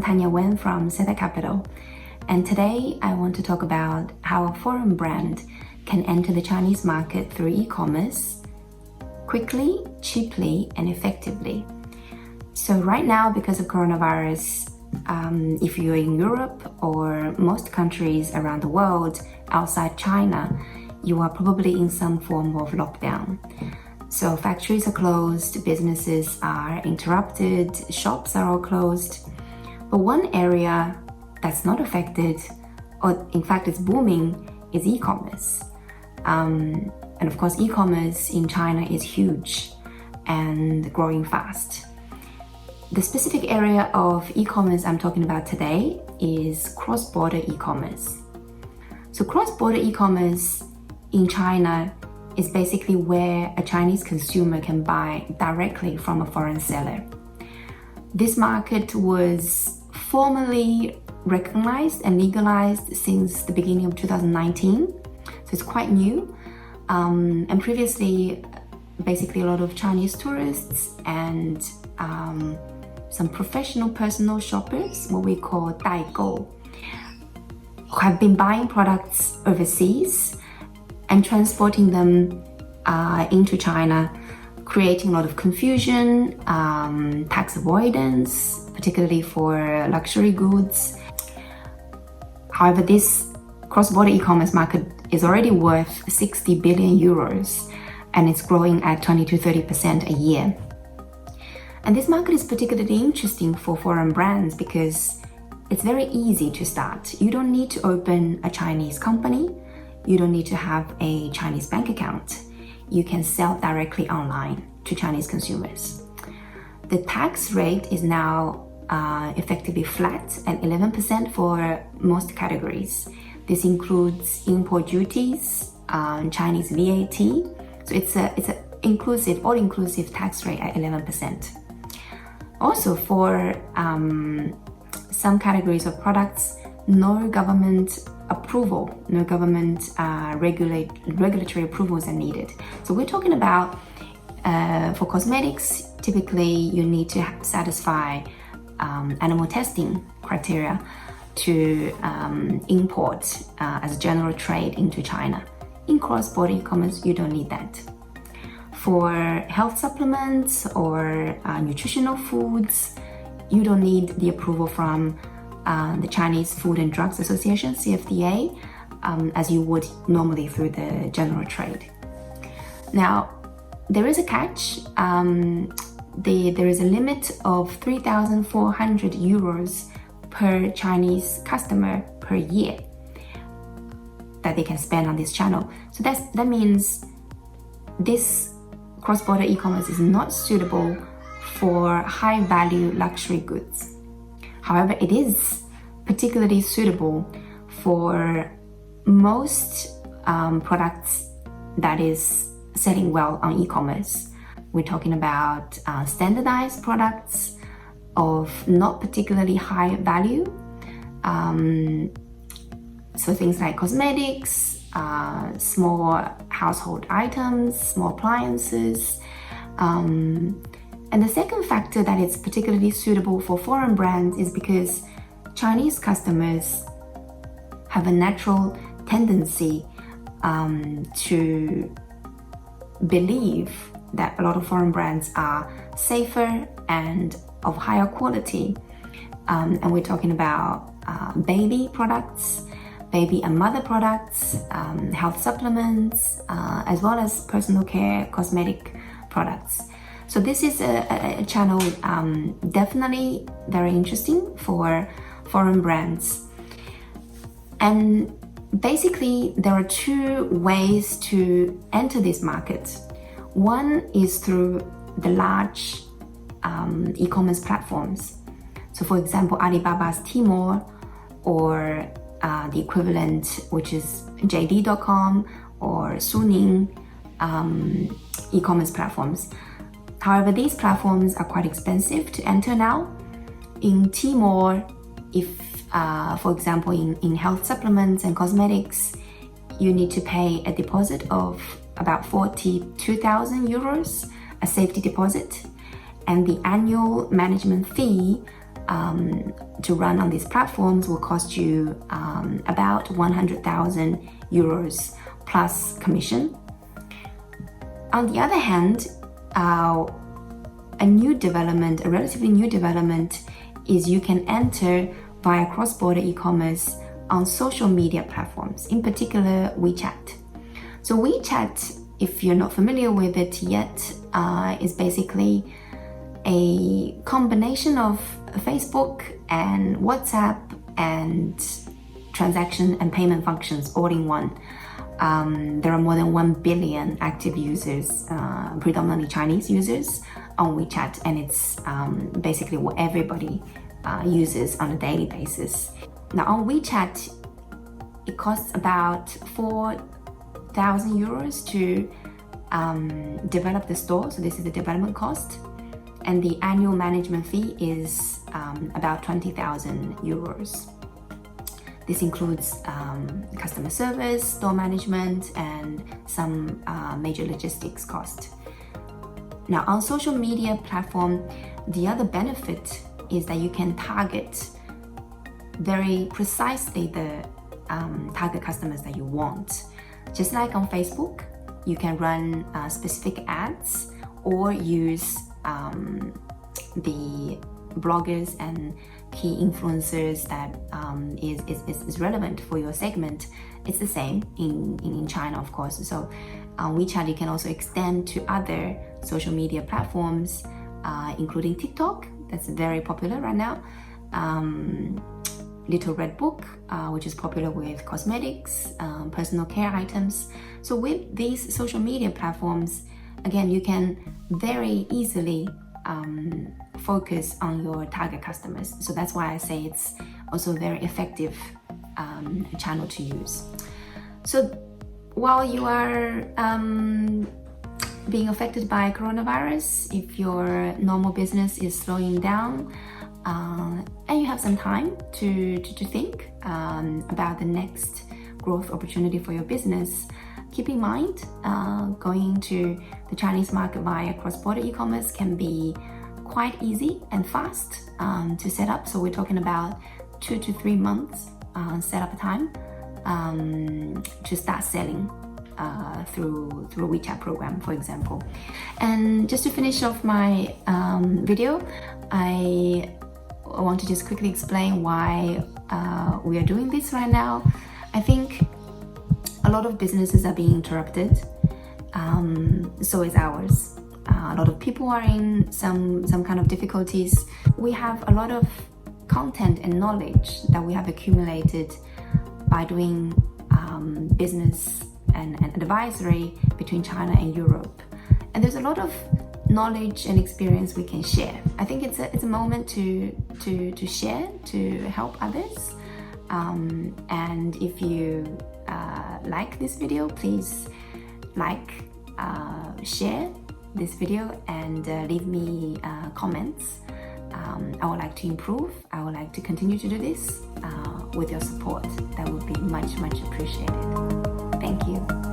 Tanya Wen from Seta Capital, and today I want to talk about how a foreign brand can enter the Chinese market through e-commerce quickly, cheaply, and effectively. So right now, because of coronavirus, if you're in Europe or most countries around the world outside China, you are probably in some form of lockdown. So factories are closed, businesses are interrupted, shops are all closed. But one area that's not affected, or in fact it's booming, is e-commerce. And of course, e-commerce in China is huge and growing fast. The specific area of e-commerce I'm talking about today is cross-border e-commerce. So cross-border e-commerce in China is basically where a Chinese consumer can buy directly from a foreign seller. This market was formally recognized and legalized since the beginning of 2019, so it's quite new. And previously, basically a lot of Chinese tourists and some professional personal shoppers, what we call 代购, have been buying products overseas and transporting them into China, creating a lot of confusion, tax avoidance, particularly for luxury goods. However, this cross-border e-commerce market is already worth 60 billion euros and it's growing at 20 to 30% a year. And this market is particularly interesting for foreign brands because it's very easy to start. You don't need to open a Chinese company. You don't need to have a Chinese bank account. You can sell directly online to Chinese consumers. The tax rate is now effectively flat at 11% for most categories. This includes import duties, Chinese VAT. So it's an inclusive, all-inclusive tax rate at 11%. Also for some categories of products, no government approval, no government regulatory approvals are needed. So we're talking about for cosmetics, typically you need to satisfy animal testing criteria to import as a general trade into China. In cross-border e-commerce, you don't need that. For health supplements or nutritional foods, you don't need the approval from the Chinese Food and Drugs Association, CFDA, as you would normally through the general trade. Now, there is a catch. There is a limit of 3,400 euros per Chinese customer per year that they can spend on this channel. So that means this cross-border e-commerce is not suitable for high-value luxury goods. However, it is particularly suitable for most products that is selling well on e-commerce. We're talking about standardized products of not particularly high value. So things like cosmetics, small household items, small appliances. And the second factor that it's particularly suitable for foreign brands is because Chinese customers have a natural tendency to believe that a lot of foreign brands are safer and of higher quality. And we're talking about baby products, baby and mother products, health supplements, as well as personal care, cosmetic products. So this is a channel definitely very interesting for foreign brands. And basically, there are two ways to enter this market. One is through the large e-commerce platforms. So for example, Alibaba's Tmall or the equivalent, which is JD.com or Suning e-commerce platforms. However, these platforms are quite expensive to enter now. In Tmall, if for example in health supplements and cosmetics, you need to pay a deposit of about 42,000 euros, a safety deposit, and the annual management fee to run on these platforms will cost you about 100,000 euros plus commission. On the other hand, a relatively new development is you can enter via cross-border e-commerce on social media platforms, in particular WeChat. So WeChat, if you're not familiar with it yet, is basically a combination of Facebook and WhatsApp and transaction and payment functions all in one. There are more than 1 billion active users, predominantly Chinese users, on WeChat, and it's basically what everybody uses on a daily basis. Now on WeChat, it costs about 4,000 euros to develop the store, so this is the development cost, and the annual management fee is about 20,000 euros. This includes customer service, store management, and some major logistics cost. Now on social media platform, the other benefit is that you can target very precisely the target customers that you want. Just like on Facebook, you can run specific ads or use the bloggers and key influencers that is relevant for your segment. It's the same in China, of course. So on WeChat, you can also extend to other social media platforms, including TikTok, that's very popular right now, Little Red Book, which is popular with cosmetics, personal care items. So with these social media platforms, again, you can very easily focus on your target customers. So that's why I say it's also a very effective channel to use. So while you are being affected by coronavirus, if your normal business is slowing down, and you have some time to think about the next growth opportunity for your business, keep in mind going to the Chinese market via cross-border e-commerce can be quite easy and fast to set up. So we're talking about 2 to 3 months setup time to start selling through a WeChat program, for example. And just to finish off my video, I want to just quickly explain why we are doing this right now. I think a lot of businesses are being interrupted, so is ours. A lot of people are in some kind of difficulties. We have a lot of content and knowledge that we have accumulated by doing business and advisory between China and Europe. And there's a lot of knowledge and experience we can share. I think it's a moment to share, to help others. And if you like this video, please share this video and leave me comments. I would like to improve. I would like to continue to do this with your support. That would be much appreciated. Thank you.